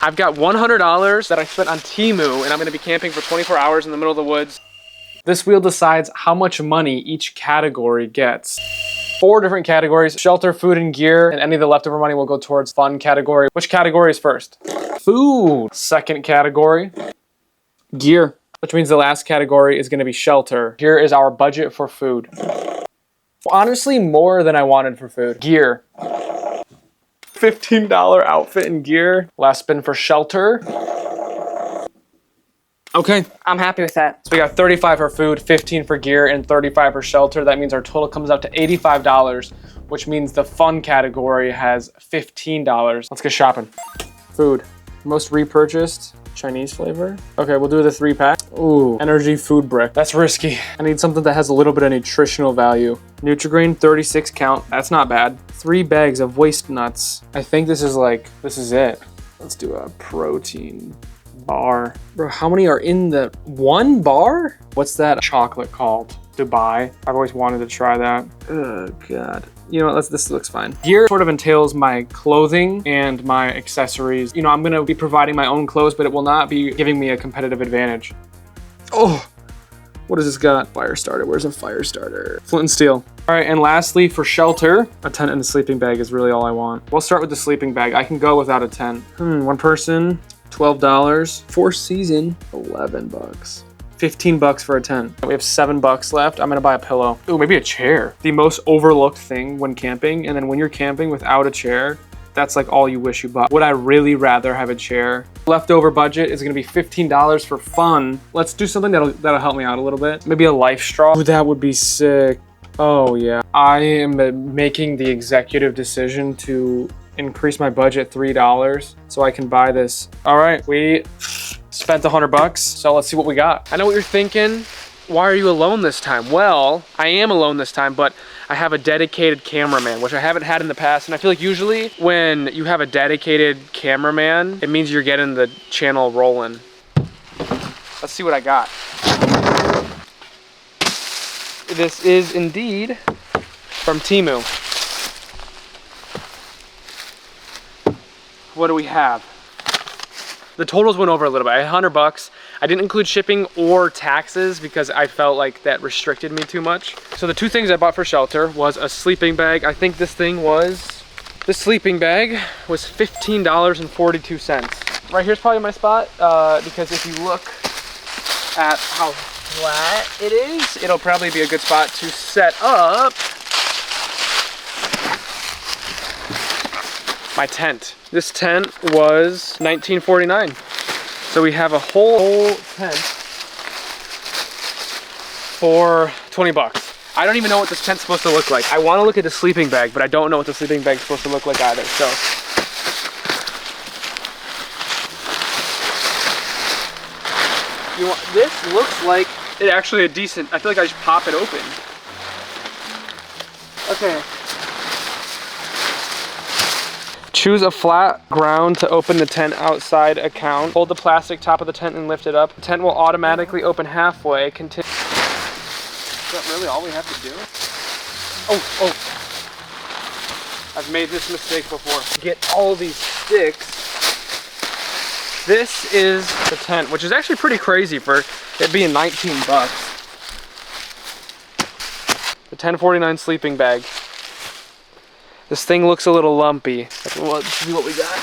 I've got $100 that I spent on Temu, and I'm gonna be camping for 24 hours in the middle of the woods. This wheel decides how much money each category gets. 4 different categories: shelter, food, and gear, and any of the leftover money will go towards fun category. Which category is first? Food. Second category, gear, which means the last category is gonna be shelter. Here is our budget for food. Honestly, more than I wanted for food. Gear. $15 outfit and gear. Last spin for shelter. Okay. I'm happy with that. So we got 35 for food, 15 for gear, and 35 for shelter. That means our total comes out to $85, which means the fun category has $15. Let's get shopping. Food. Most repurchased. Chinese flavor. Okay, we'll do the 3-pack. Ooh, energy food brick. That's risky. I need something that has a little bit of nutritional value. Nutri-Grain, 36 count. That's not bad. 3 bags of waste nuts. I think this is it. Let's do a protein bar. Bro, how many are in the 1 bar? What's that chocolate called? Dubai. I've always wanted to try that. Oh God. You know what, this looks fine. Gear sort of entails my clothing and my accessories. You know, I'm gonna be providing my own clothes, but it will not be giving me a competitive advantage. Oh, what has this got? Fire starter, where's a fire starter? Flint and steel. All right, and lastly for shelter, a tent and a sleeping bag is really all I want. We'll start with the sleeping bag. I can go without a tent. 1 person, $12. 4 season, $11. $15 for a tent. We have $7 left. I'm gonna buy a pillow. Ooh, maybe a chair. The most overlooked thing when camping, and then when you're camping without a chair, that's like all you wish you bought. Would I really rather have a chair? Leftover budget is gonna be $15 for fun. Let's do something that'll help me out a little bit. Maybe a life straw. Ooh, that would be sick. Oh yeah. I am making the executive decision to increase my budget $3 so I can buy this. All right, we spent $100, so let's see what we got. I know what you're thinking. Why are you alone this time? Well, I am alone this time, but I have a dedicated cameraman, which I haven't had in the past. And I feel like usually when you have a dedicated cameraman, it means you're getting the channel rolling. Let's see what I got. This is indeed from Temu. What do we have? The totals went over a little bit. I had $100. I didn't include shipping or taxes because I felt like that restricted me too much. So the 2 things I bought for shelter was a sleeping bag. I think this sleeping bag was $15.42. Right here's probably my spot because if you look at how flat it is, it'll probably be a good spot to set up my tent. This tent was $19.49. So we have a whole tent for $20. I don't even know what this tent's supposed to look like. I want to look at the sleeping bag, but I don't know what the sleeping bag's supposed to look like either. So this looks like it actually a decent. I feel like I should pop it open. Okay. Choose a flat ground to open the tent outside account. Hold the plastic top of the tent and lift it up. The tent will automatically open halfway. Continue. Is that really all we have to do? Oh. I've made this mistake before. Get all these sticks. This is the tent, which is actually pretty crazy for it being $19. The $10.49 sleeping bag. This thing looks a little lumpy. Let's see what we got.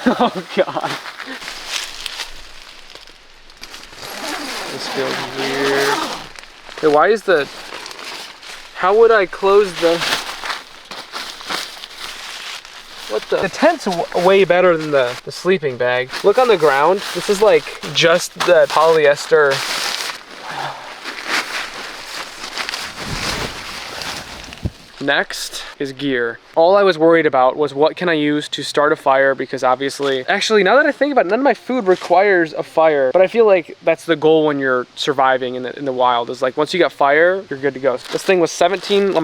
Oh God. This feels weird. Hey, why is how would I close the, the tent's way better than the sleeping bag. Look on the ground. This is like just the polyester. Next is gear. All I was worried about was what can I use to start a fire, because obviously, actually now that I think about it, none of my food requires a fire, but I feel like that's the goal when you're surviving in the wild, is like once you got fire, you're good to go. This thing was let me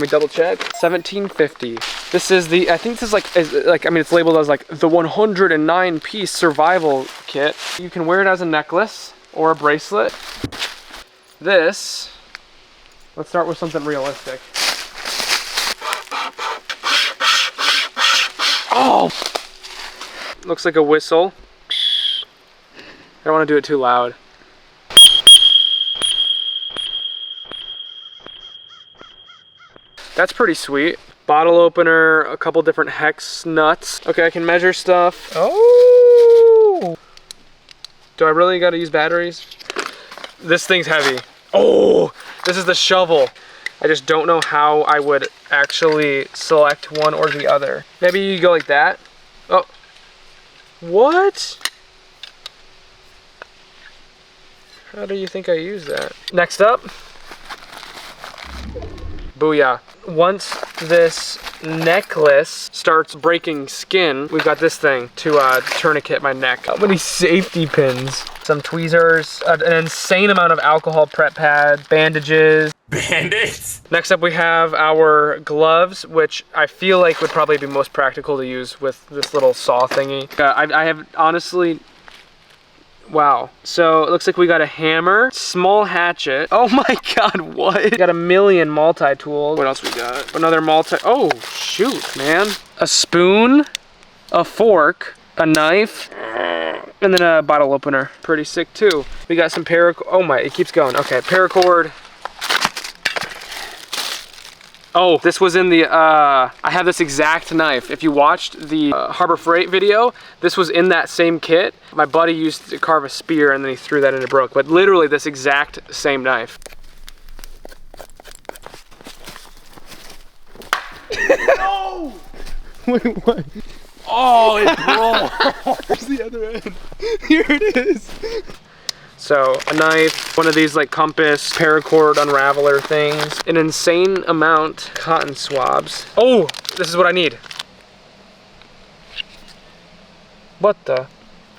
double check, $17.50. This is I think this is like, I mean, it's labeled as like the 109-piece survival kit. You can wear it as a necklace or a bracelet. Let's start with something realistic. Oh! Looks like a whistle. I don't want to do it too loud. That's pretty sweet. Bottle opener, a couple different hex nuts. Okay, I can measure stuff. Oh! Do I really gotta use batteries? This thing's heavy. Oh! This is the shovel. I just don't know how I would actually select one or the other. Maybe you go like that. Oh. What? How do you think I use that? Next up. Booyah. Once this necklace starts breaking skin, we've got this thing to tourniquet my neck. How many safety pins? Some tweezers, an insane amount of alcohol prep pad, bandages. Band-aids? Next up we have our gloves, which I feel like would probably be most practical to use with this little saw thingy. I have honestly, wow. So it looks like we got a hammer, small hatchet. Oh my God, what? We got a million multi-tools. What else we got? Another oh shoot, man. A spoon, a fork, a knife, and then a bottle opener. Pretty sick too. We got some oh my, it keeps going. Okay, paracord. Oh, this was in the, I have this exact knife. If you watched the Harbor Freight video, this was in that same kit. My buddy used to carve a spear and then he threw that and it broke. But literally this exact same knife. No! Wait, what? Oh, it broke! Where's the other end? Here it is. So a knife, one of these like compass, paracord unraveler things, an insane amount cotton swabs. Oh, this is what I need. What the?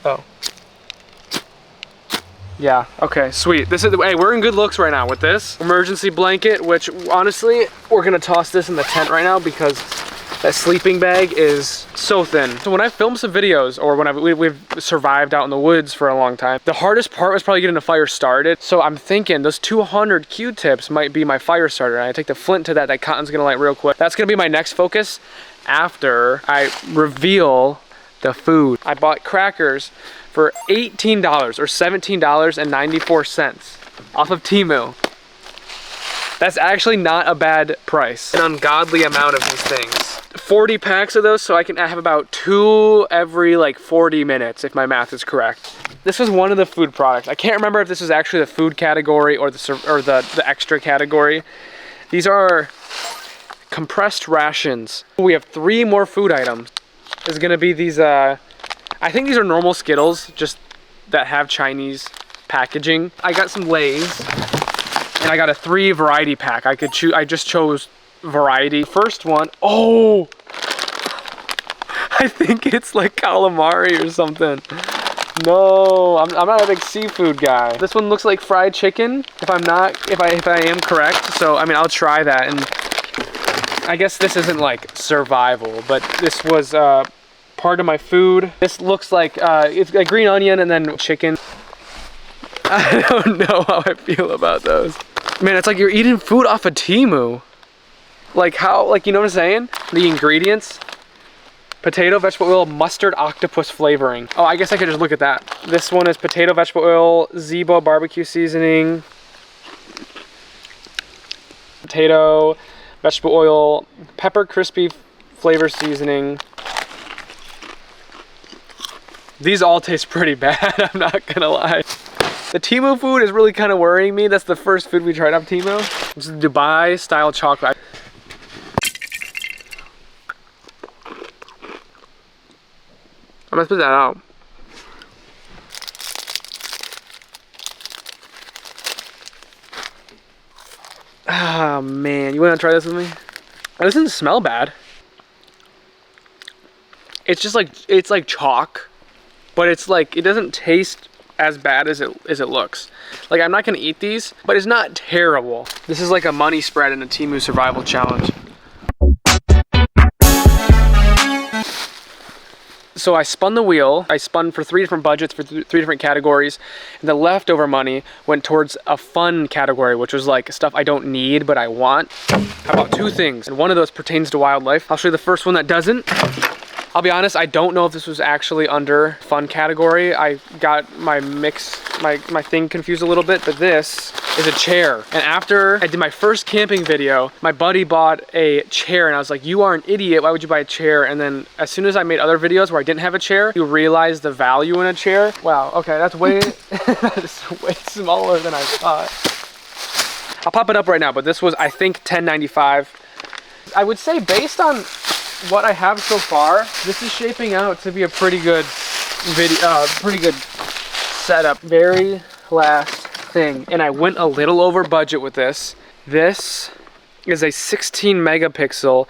Oh. Yeah, okay, sweet. This is, hey, we're in good looks right now with this. Emergency blanket, which honestly, we're gonna toss this in the tent right now because that sleeping bag is so thin. So when I film some videos or when we've survived out in the woods for a long time, the hardest part was probably getting the fire started. So I'm thinking those 200 Q-tips might be my fire starter. And I take the flint to that cotton's gonna light real quick. That's gonna be my next focus after I reveal the food. I bought crackers for $18 or $17.94 off of Temu. That's actually not a bad price. An ungodly amount of these things. 40 packs of those, so I have about 2 every like 40 minutes, if my math is correct. This was one of the food products. I can't remember if this was actually the food category or the extra category. These are compressed rations. We have 3 more food items. There's gonna be these, I think these are normal Skittles, just that have Chinese packaging. I got some Lay's. And I got a 3 variety pack. I could choose, I just chose variety. First one, oh! I think it's like calamari or something. No, I'm not a big seafood guy. This one looks like fried chicken, if I am correct. So, I mean, I'll try that. And I guess this isn't like survival, but this was part of my food. This looks like, it's a green onion and then chicken. I don't know how I feel about those. Man, it's like you're eating food off of Temu. Like how, like, you know what I'm saying? The ingredients. Potato, vegetable oil, mustard, octopus flavoring. Oh, I guess I could just look at that. This one is potato, vegetable oil, Zebo barbecue seasoning. Potato, vegetable oil, pepper crispy flavor seasoning. These all taste pretty bad, I'm not gonna lie. The Temu food is really kind of worrying me. That's the first food we tried off Temu. This is Dubai style chocolate. I'm gonna spit that out. Ah, man, you wanna try this with me? Oh, this doesn't smell bad. It's just like, it's like chalk, but it's like, it doesn't taste as bad as it looks. Like, I'm not gonna eat these, but it's not terrible. This is like a money spread in a Temu survival challenge. So I spun the wheel. I spun for 3 different budgets for 3 different categories. And the leftover money went towards a fun category, which was like stuff I don't need, but I want. How about 2 things? And one of those pertains to wildlife. I'll show you the first one that doesn't. I'll be honest, I don't know if this was actually under fun category. I got my thing confused a little bit, but this is a chair. And after I did my first camping video, my buddy bought a chair and I was like, you are an idiot, why would you buy a chair? And then as soon as I made other videos where I didn't have a chair, you realize the value in a chair. Wow, okay, that's way, that is way smaller than I thought. I'll pop it up right now, but this was, I think, $10.95. I would say based on what I have so far, this is shaping out to be a pretty good video, pretty good setup. Very last thing, and I went a little over budget with this. This is a 16 megapixel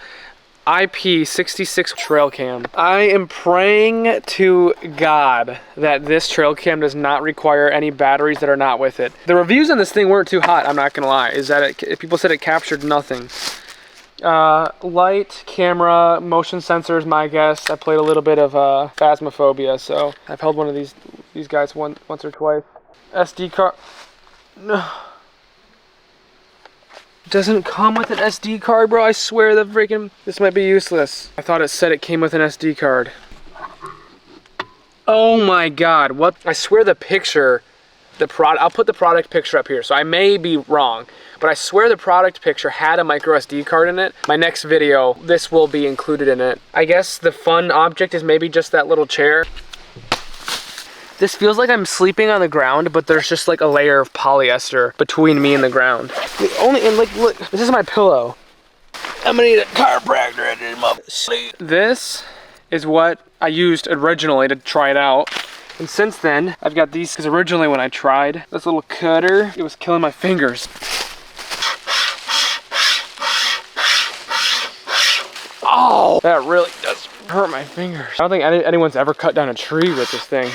IP66 trail cam. I am praying to God that this trail cam does not require any batteries that are not with it. The reviews on this thing weren't too hot, I'm not gonna lie. Is that people said it captured nothing. Light, camera, motion sensors, my guess. I played a little bit of Phasmophobia, so I've held one of these guys once or twice. SD card. No. Doesn't come with an SD card, bro. I swear the freaking this might be useless. I thought it said it came with an SD card. Oh my God! What? I swear the picture, I'll put the product picture up here, so I may be wrong. But I swear the product picture had a micro SD card in it. My next video, this will be included in it. I guess the fun object is maybe just that little chair. This feels like I'm sleeping on the ground, but there's just like a layer of polyester between me and the ground. And like, look, this is my pillow. I'm gonna need a chiropractor at this mother. This is what I used originally to try it out. And since then, I've got these, because originally when I tried this little cutter, it was killing my fingers. Oh, that really does hurt my fingers. I don't think anyone's ever cut down a tree with this thing.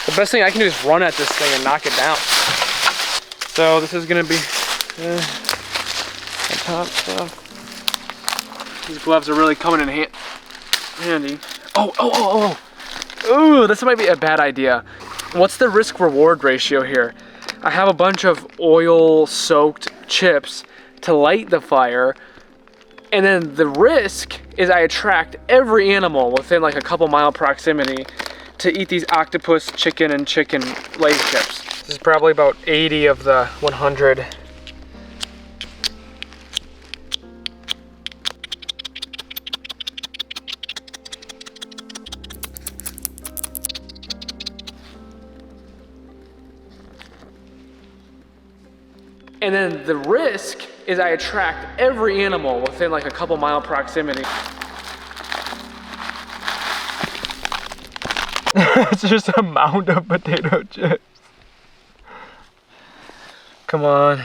The best thing I can do is run at this thing and knock it down. So this is gonna be the top stuff. These gloves are really coming in handy. Oh. Ooh, this might be a bad idea. What's the risk-reward ratio here? I have a bunch of oil-soaked chips to light the fire, and then the risk is I attract every animal within like a couple mile proximity to eat these octopus, chicken, and chicken leg chips. This is probably about 80 of the 100. And then the risk is I attract every animal within like a couple mile proximity. It's just a mound of potato chips. Come on.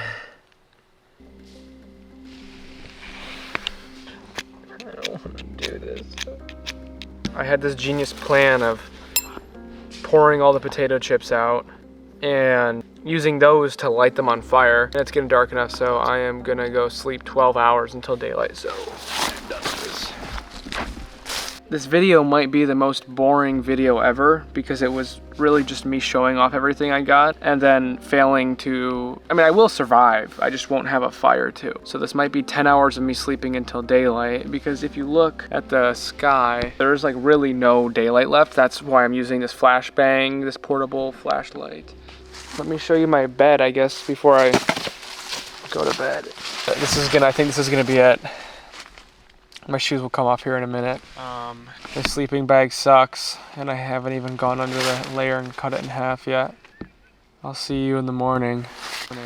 I don't want to do this. I had this genius plan of pouring all the potato chips out and using those to light them on fire. And it's getting dark enough, so I am gonna go sleep 12 hours until daylight, so I'm done with this. This video might be the most boring video ever because it was really just me showing off everything I got and then failing to, I mean, I will survive, I just won't have a fire too. So this might be 10 hours of me sleeping until daylight, because if you look at the sky, there's like really no daylight left. That's why I'm using this flashbang, this portable flashlight. Let me show you my bed, I guess, before I go to bed. I think this is gonna be it. My shoes will come off here in a minute. The sleeping bag sucks, and I haven't even gone under the layer and cut it in half yet. I'll see you in the morning. Wait.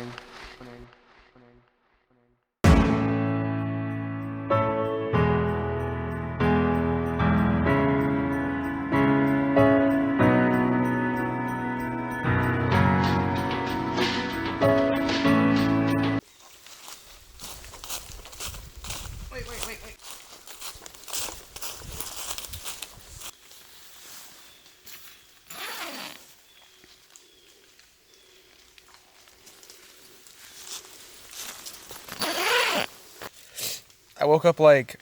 I woke up like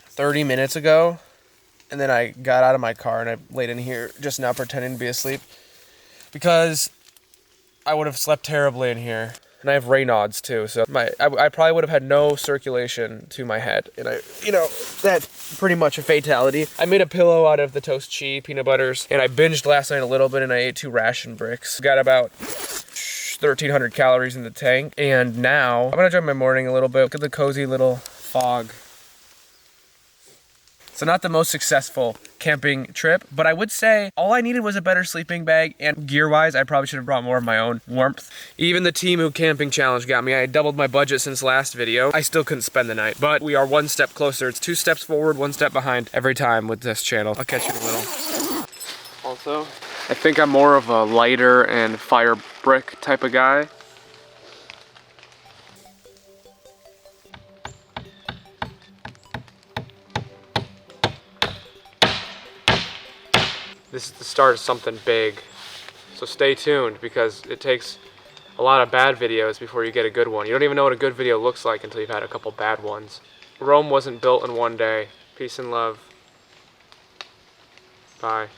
30 minutes ago, and then I got out of my car and I laid in here just now pretending to be asleep because I would have slept terribly in here. And I have Raynaud's too, so I probably would have had no circulation to my head. And that's pretty much a fatality. I made a pillow out of the toast cheese, peanut butters, and I binged last night a little bit and I ate 2 ration bricks. Got about 1,300 calories in the tank. And now, I'm gonna enjoy my morning a little bit. Look at the cozy little fog. So not the most successful camping trip, but I would say all I needed was a better sleeping bag, and gear-wise, I probably should have brought more of my own warmth. Even the Temu camping challenge got me. I doubled my budget since last video. I still couldn't spend the night, but we are 1 step closer. It's 2 steps forward, 1 step behind every time with this channel. I'll catch you in a little. Also, I think I'm more of a lighter and fire brick type of guy. This is the start of something big, so stay tuned because it takes a lot of bad videos before you get a good one. You don't even know what a good video looks like until you've had a couple bad ones. Rome wasn't built in one day. Peace and love. Bye.